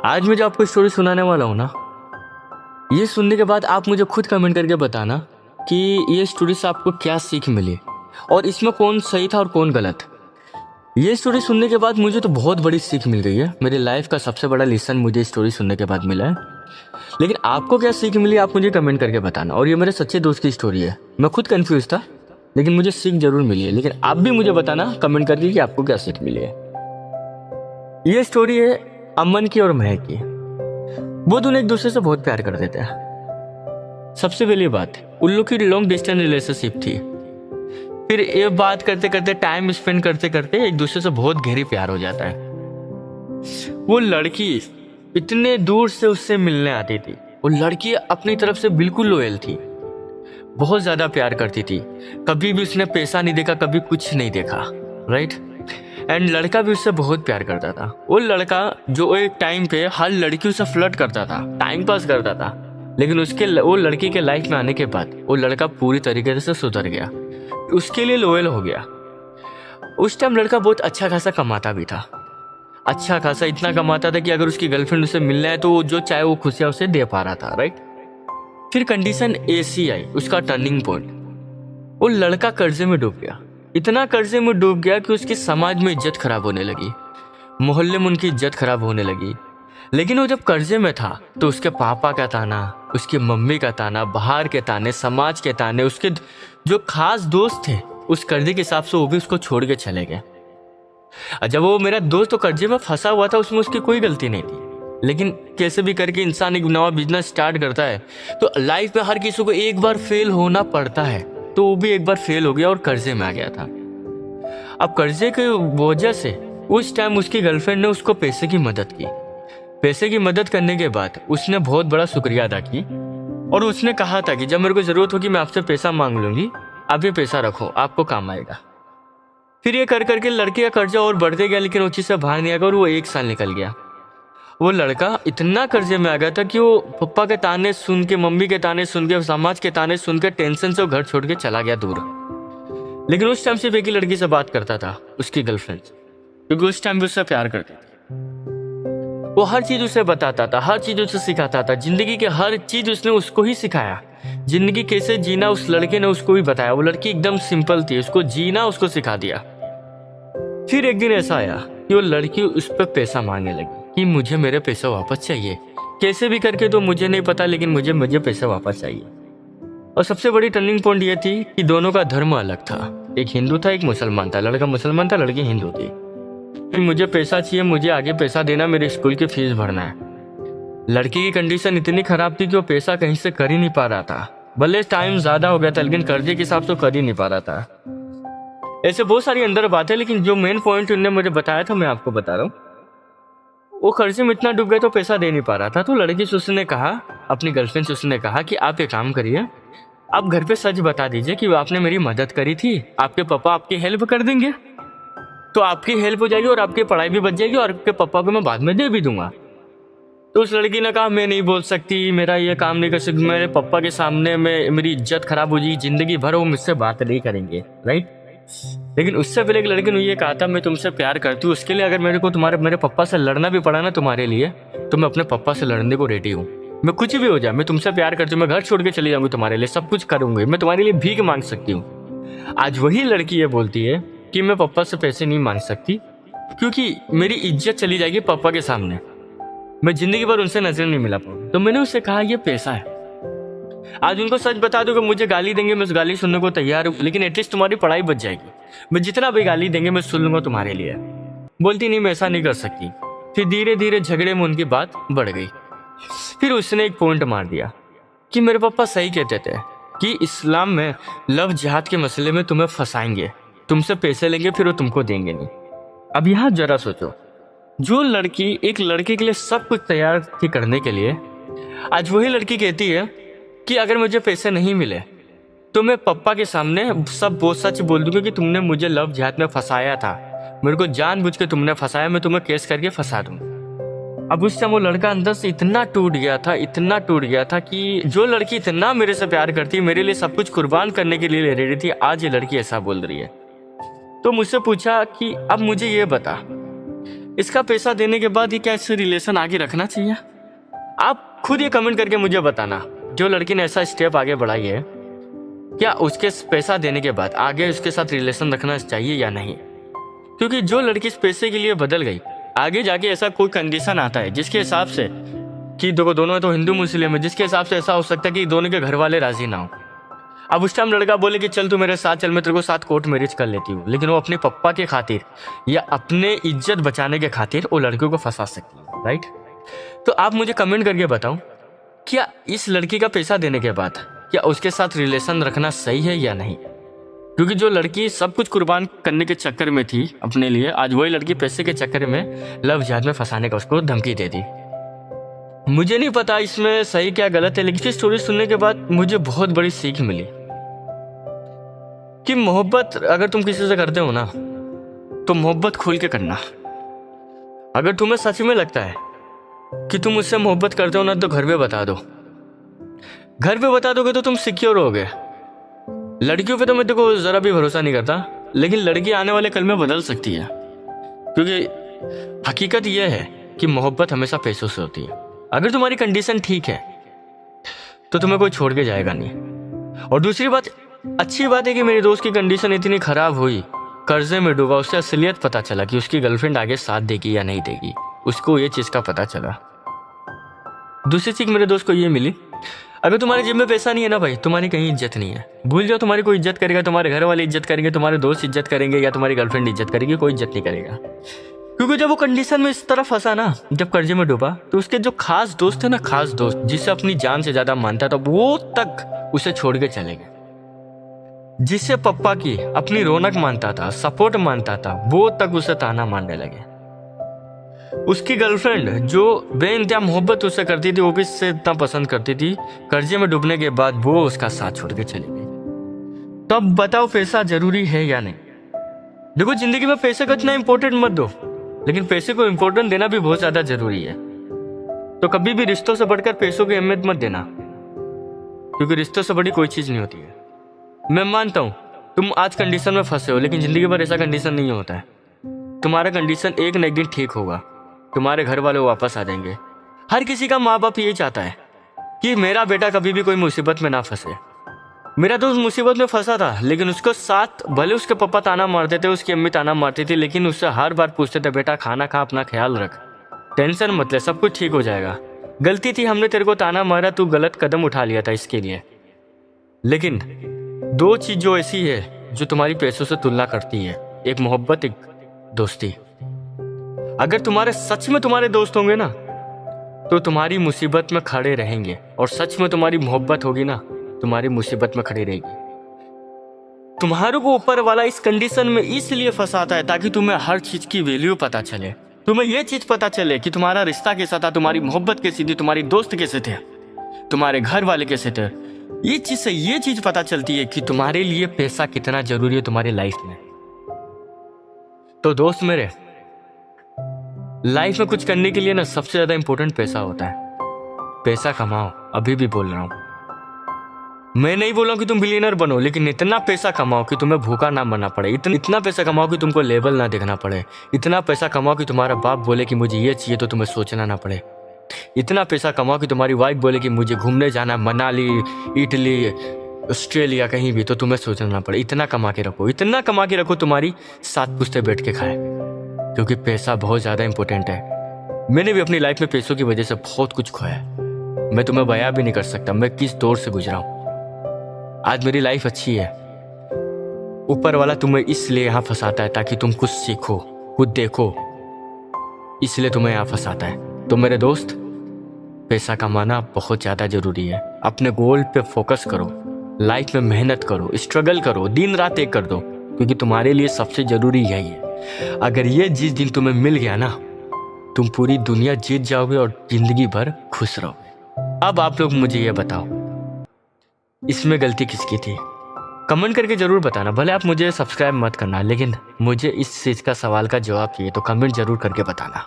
आज मैं जो आपको स्टोरी सुनाने वाला हूँ ना, ये सुनने के बाद आप मुझे खुद कमेंट करके बताना कि ये स्टोरी से आपको क्या सीख मिली और इसमें कौन सही था और कौन गलत। ये स्टोरी सुनने के बाद मुझे तो बहुत बड़ी सीख मिल गई है। मेरी लाइफ का सबसे बड़ा लेसन मुझे स्टोरी सुनने के बाद मिला है। लेकिन आपको क्या सीख मिली आप मुझे कमेंट करके बताना। और ये मेरे सच्चे दोस्त की स्टोरी है। मैं खुद कंफ्यूज था लेकिन मुझे सीख जरूर मिली है। लेकिन आप भी मुझे बताना कमेंट करके कि आपको क्या सीख मिली है। ये स्टोरी है अमन की और महक की। वो दोनों एक दूसरे से बहुत प्यार करते थे। सबसे पहली बात, उन लोग की लॉन्ग डिस्टेंस रिलेशनशिप थी। फिर ये बात करते करते, टाइम स्पेंड करते करते एक दूसरे से बहुत गहरी प्यार हो जाता है। वो लड़की इतने दूर से उससे मिलने आती थी। वो लड़की अपनी तरफ से बिल्कुल लॉयल थी, बहुत ज्यादा प्यार करती थी। कभी भी उसने पैसा नहीं देखा, कभी कुछ नहीं देखा, राइट। एंड लड़का भी उससे बहुत प्यार करता था। वो लड़का जो एक टाइम पे हर लड़की उससे फ्लर्ट करता था, टाइम पास करता था। लेकिन वो लड़की के लाइफ में आने के बाद वो लड़का पूरी तरीके से सुधर गया, उसके लिए लॉयल हो गया। उस टाइम लड़का बहुत अच्छा खासा कमाता भी था, अच्छा खासा इतना कमाता था कि अगर उसकी गर्लफ्रेंड उसे मिलना है तो जो चाहे वो खुशियां उसे दे पा रहा था, राइट। फिर कंडीशन ऐसी आई, उसका टर्निंग पॉइंट। वो लड़का कर्जे में डूब गया, इतना कर्जे में डूब गया कि उसकी समाज में इज्जत खराब होने लगी, मोहल्ले में उनकी इज्जत खराब होने लगी। लेकिन वो जब कर्जे में था तो उसके पापा का ताना, उसकी मम्मी का ताना, बाहर के ताने, समाज के ताने, उसके जो खास दोस्त थे उस कर्जे के हिसाब से वो भी उसको छोड़ के चले गए। जब वो मेरा दोस्त तो कर्जे में फंसा हुआ था, उसमें उसकी कोई गलती नहीं थी। लेकिन कैसे भी करके इंसान एक नया बिजनेस स्टार्ट करता है तो लाइफ में हर किसी को एक बार फेल होना पड़ता है। तो वो भी एक बार फेल हो गया और कर्जे में आ गया था। अब कर्जे की वजह से उस टाइम उसकी गर्लफ्रेंड ने उसको पैसे की मदद की। पैसे की मदद करने के बाद उसने बहुत बड़ा शुक्रिया अदा की और उसने कहा था कि जब मेरे को जरूरत होगी मैं आपसे पैसा मांग लूंगी, आप ये पैसा रखो, आपको काम आएगा। फिर ये कर करके लड़के का कर्जा और बढ़ते गया, लेकिन वो चीज से बाहर नहीं आ गया और वो 1 साल निकल गया। वो लड़का इतना कर्जे में आ गया था कि वो पप्पा के ताने सुन के, मम्मी के ताने सुन के, समाज के ताने सुन के टेंशन से वो घर छोड़ के चला गया दूर। लेकिन उस टाइम सिर्फ एक ही लड़की से बात करता था, उसकी गर्लफ्रेंड, क्योंकि उस टाइम भी उससे प्यार करती थी। वो हर चीज उसे बताता था, हर चीज उसे सिखाता था, जिंदगी के हर चीज उसने उसको ही सिखाया। जिंदगी कैसे जीना उस लड़के ने उसको ही बताया। वो लड़की एकदम सिंपल थी, उसको जीना उसको सिखा दिया। फिर एक दिन ऐसा आया कि वो लड़की उस पर पैसा मांगने लगी कि मुझे मेरे पैसा वापस चाहिए, कैसे भी करके, तो मुझे नहीं पता, लेकिन मुझे पैसा वापस चाहिए। और सबसे बड़ी टर्निंग पॉइंट ये थी कि दोनों का धर्म अलग था। एक हिंदू था, एक मुसलमान था। लड़का मुसलमान था, लड़की हिंदू थी। फिर मुझे पैसा चाहिए, मुझे आगे पैसा देना, मेरे स्कूल की फीस भरना है। लड़की की कंडीशन इतनी खराब थी कि वो पैसा कहीं से कर ही नहीं पा रहा था। भले टाइम ज्यादा हो गया था लेकिन कर्जे के हिसाब से कर ही नहीं पा रहा था। ऐसे बहुत सारी अंदर बातें, लेकिन जो मेन पॉइंट उन्होंने मुझे बताया था मैं आपको बता रहा हूँ। वो कर्जे में इतना डूब गया तो पैसा दे नहीं पा रहा था। तो लड़की से उसने कहा, अपनी गर्लफ्रेंड से उसने कहा कि आप एक काम करिए, आप घर पे सच बता दीजिए कि आपने मेरी मदद करी थी, आपके पापा आपकी हेल्प कर देंगे, तो आपकी हेल्प हो जाएगी और आपकी पढ़ाई भी बच जाएगी और आपके पापा को मैं बाद में दे भी दूंगा। तो उस लड़की ने कहा मैं नहीं बोल सकती, मेरा ये काम नहीं कर सकती, मेरे पापा के सामने में मेरी इज्जत खराब हो जाएगी, जिंदगी भर वो मुझसे बात नहीं करेंगे, राइट। लेकिन उससे पहले एक लड़की ने ये कहा था मैं तुमसे प्यार करती हूँ, उसके लिए अगर मेरे को मेरे पापा से लड़ना भी पड़ा ना तुम्हारे लिए, तो मैं अपने पापा से लड़ने को रेडी हूँ। मैं कुछ भी हो जाए, मैं तुमसे प्यार करती हूँ, मैं घर छोड़ के चली जाऊंगी तुम्हारे लिए, सब कुछ करूंगी, मैं तुम्हारे लिए भीख मांग सकती हूँ। आज वही लड़की ये बोलती है कि मैं पापा से पैसे नहीं मांग सकती क्योंकि मेरी इज्जत चली जाएगी पापा के सामने, मैं जिंदगी भर उनसे नजर नहीं मिला पाऊंगी। तो मैंने उससे कहा ये पैसा है। आज उनको सच बता दो कि मुझे गाली देंगे, मैं उस गाली सुनने को तैयार हूँ, लेकिन एटलीस्ट तुम्हारी पढ़ाई बच जाएगी, मैं जितना भी गाली देंगे मैं सुन लूंगा तुम्हारे लिए। बोलती नहीं मैं ऐसा नहीं कर सकती। फिर धीरे धीरे झगड़े में उनकी बात बढ़ गई। फिर उसने एक पॉइंट मार दिया कि मेरे पापा सही कहते थे कि इस्लाम में लव जिहाद के मसले में तुम्हें फंसाएंगे, तुमसे पैसे लेंगे फिर वो तुमको देंगे नहीं। अब यहाँ जरा सोचो, जो लड़की एक लड़के के लिए सब कुछ तैयार थी करने के लिए, आज वही लड़की कहती है कि अगर मुझे पैसे नहीं मिले तो मैं पापा के सामने सब बहुत सच बोल दूंगी कि तुमने मुझे लव जिहाद में फंसाया था, मेरे को जानबूझ के तुमने फंसाया, मैं तुम्हें केस करके फंसा दूंगा। अब उस टाइम वो लड़का अंदर से इतना टूट गया था कि जो लड़की इतना मेरे से प्यार करती, मेरे लिए सब कुछ कुर्बान करने के लिए रेडी थी, आज ये लड़की ऐसा बोल रही है। तो मुझसे पूछा कि अब मुझे ये बता, इसका पैसा देने के बाद ये क्या इससे रिलेशन आगे रखना चाहिए? आप खुद ये कमेंट करके मुझे बताना, जो लड़की ने ऐसा स्टेप आगे बढ़ाई है, क्या उसके पैसा देने के बाद आगे उसके साथ रिलेशन रखना चाहिए या नहीं? क्योंकि जो लड़की इस पैसे के लिए बदल गई, आगे जाके ऐसा कोई कंडीशन आता है जिसके हिसाब से कि देखो दोनों तो हिंदू मुस्लिम है, जिसके हिसाब से ऐसा हो सकता है कि दोनों के घर वाले राजी ना हो। अब उस टाइम लड़का बोले कि चल तू मेरे साथ चल, मैं तेरे को साथ कोर्ट मैरिज कर लेती हूँ, लेकिन वो अपने पप्पा के खातिर या अपने इज्जत बचाने के खातिर वो लड़कियों को फंसा सकती है, राइट? तो आप मुझे कमेंट करके बताओ, क्या इस लड़की का पैसा देने के बाद क्या उसके साथ रिलेशन रखना सही है या नहीं? क्योंकि जो लड़की सब कुछ कुर्बान करने के चक्कर में थी अपने लिए, आज वही लड़की पैसे के चक्कर में लव जिहाद में फंसाने का उसको धमकी दे दी। मुझे नहीं पता इसमें सही क्या गलत है, लेकिन स्टोरी सुनने के बाद मुझे बहुत बड़ी सीख मिली कि मोहब्बत अगर तुम किसी से करते हो ना, तो मोहब्बत खोल के करना। अगर तुम्हें सच में लगता है कि तुम उससे मोहब्बत करते हो ना, तो घर पे बता दो। घर पे बता दोगे तो तुम सिक्योर होगे। लड़कियों पे तो मैं देखो जरा भी भरोसा नहीं करता, लेकिन लड़की आने वाले कल में बदल सकती है, क्योंकि हकीकत यह है कि मोहब्बत हमेशा पैसों से होती है। अगर तुम्हारी कंडीशन ठीक है तो तुम्हें कोई छोड़ के जाएगा नहीं। और दूसरी बात, अच्छी बात है कि मेरे दोस्त की कंडीशन इतनी खराब हुई, कर्जे में डूबा, उससे असलियत पता चला कि उसकी गर्लफ्रेंड आगे साथ देगी या नहीं देगी, उसको ये चीज का पता चला। दूसरी चीज मेरे दोस्त को ये मिली, अगर तुम्हारे जेब में पैसा नहीं है ना भाई, तुम्हारी कहीं इज्जत नहीं है। भूल जाओ तुम्हारी कोई इज्जत करेगा, तुम्हारे घर वाले इज्जत करेंगे, तुम्हारे दोस्त इज्जत करेंगे या तुम्हारी गर्लफ्रेंड इज्जत करेगी, कोई इज्जत नहीं करेगा। क्योंकि जब वो कंडीशन में इस तरह फंसा ना, जब कर्जे में डूबा, तो उसके जो खास दोस्त है ना, खास दोस्त जिसे अपनी जान से ज्यादा मानता था, वो तक उसे छोड़ के चले गए। जिससे पप्पा की अपनी रौनक मानता था, सपोर्ट मानता था, वो तक उसे ताना मारने लगे। उसकी गर्लफ्रेंड जो बेइंतहा मोहब्बत उससे करती थी, वो भी इससे इतना पसंद करती थी, कर्जे में डूबने के बाद वो उसका साथ छोड़ के चली गई। तो अब बताओ पैसा जरूरी है या नहीं? देखो जिंदगी में पैसे को इतना इंपॉर्टेंट मत दो, लेकिन पैसे को इंपॉर्टेंट देना भी बहुत ज्यादा जरूरी है। तो कभी भी रिश्तों से बढ़कर पैसों की अहमियत मत देना, क्योंकि रिश्तों से बड़ी कोई चीज नहीं होती है। मैं मानता हूं तुम आज कंडीशन में फंसे हो, लेकिन जिंदगी भर ऐसा कंडीशन नहीं होता है। तुम्हारा कंडीशन एक न एक दिन ठीक होगा, तुम्हारे घर वाले वापस आ जाएंगे। हर किसी का माँ बाप यही चाहता है कि मेरा बेटा कभी भी कोई मुसीबत में ना फंसे। मेरा दोस्त मुसीबत में फंसा था, लेकिन उसको साथ भले उसके पापा ताना मारते थे, उसकी अम्मी ताना मारती थी, लेकिन उससे हर बार पूछते थे, बेटा खाना खा, अपना ख्याल रख, टेंशन मत ले, सब कुछ ठीक हो जाएगा। गलती थी, हमने तेरे को ताना मारा, तू गलत कदम उठा लिया था इसके लिए। लेकिन दो चीज जो ऐसी है जो तुम्हारी पैसों से तुलना करती है, एक मोहब्बत, एक दोस्ती। अगर तुम्हारे सच में तुम्हारे दोस्त होंगे ना, तो तुम्हारी मुसीबत में खड़े रहेंगे, और सच में तुम्हारी मोहब्बत होगी ना, तुम्हारी मुसीबत में खड़ी रहेगी। तुम्हारे को ऊपर वाला इस कंडीशन में इसलिए फंसाता है ताकि तुम्हें हर चीज की वैल्यू पता चले। तुम्हें यह चीज पता चले कि तुम्हारा रिश्ता कैसा था, तुम्हारी मोहब्बत कैसी थी, तुम्हारी दोस्त कैसे थे, तुम्हारे घर वाले कैसे थे। ये चीज से ये चीज पता चलती है कि तुम्हारे लिए पैसा कितना जरूरी है तुम्हारी लाइफ में। तो दोस्त मेरे, लाइफ में कुछ करने के लिए ना सबसे ज्यादा इंपॉर्टेंट पैसा होता है। पैसा कमाओ, अभी भी बोल रहा हूं। मैं नहीं बोल रहा हूं कि तुम बिलियनर बनो, लेकिन इतना पैसा कमाओ कि तुम्हें भूखा ना मरना पड़े। इतना पैसा कमाओ कि तुमको लेवल ना देखना पड़े। इतना पैसा कमाओ कि तुम्हारा बाप बोले कि मुझे ये चाहिए तो तुम्हें सोचना ना पड़े। इतना पैसा कमाओ कि तुम्हारी वाइफ बोले कि मुझे घूमने जाना, मनाली, इटली, ऑस्ट्रेलिया, कहीं भी, तो तुम्हें सोचना ना पड़े। इतना कमा के रखो, इतना कमा के रखो तुम्हारी 7 पुश्ते बैठ के खाए, क्योंकि पैसा बहुत ज़्यादा इंपॉर्टेंट है। मैंने भी अपनी लाइफ में पैसों की वजह से बहुत कुछ खोया है। मैं तुम्हें बयां भी नहीं कर सकता मैं किस दौर से गुजरा हूं। आज मेरी लाइफ अच्छी है, ऊपर वाला तुम्हें इसलिए यहाँ फंसाता है ताकि तुम कुछ सीखो, कुछ देखो, इसलिए तुम्हें यहाँ फंसाता है। तो मेरे दोस्त, पैसा कमाना बहुत ज़्यादा ज़रूरी है। अपने गोल पे फोकस करो, लाइफ में मेहनत करो, स्ट्रगल करो, दिन रात एक कर दो, क्योंकि तुम्हारे लिए सबसे ज़रूरी यही है। अगर ये जिस दिन तुम्हें मिल गया ना, तुम पूरी दुनिया जीत जाओगे और जिंदगी भर खुश रहोगे। अब आप लोग मुझे ये बताओ, इसमें गलती किसकी थी? कमेंट करके जरूर बताना। भले आप मुझे सब्सक्राइब मत करना, लेकिन मुझे इस चीज़ का सवाल का जवाब चाहिए, तो कमेंट जरूर करके बताना।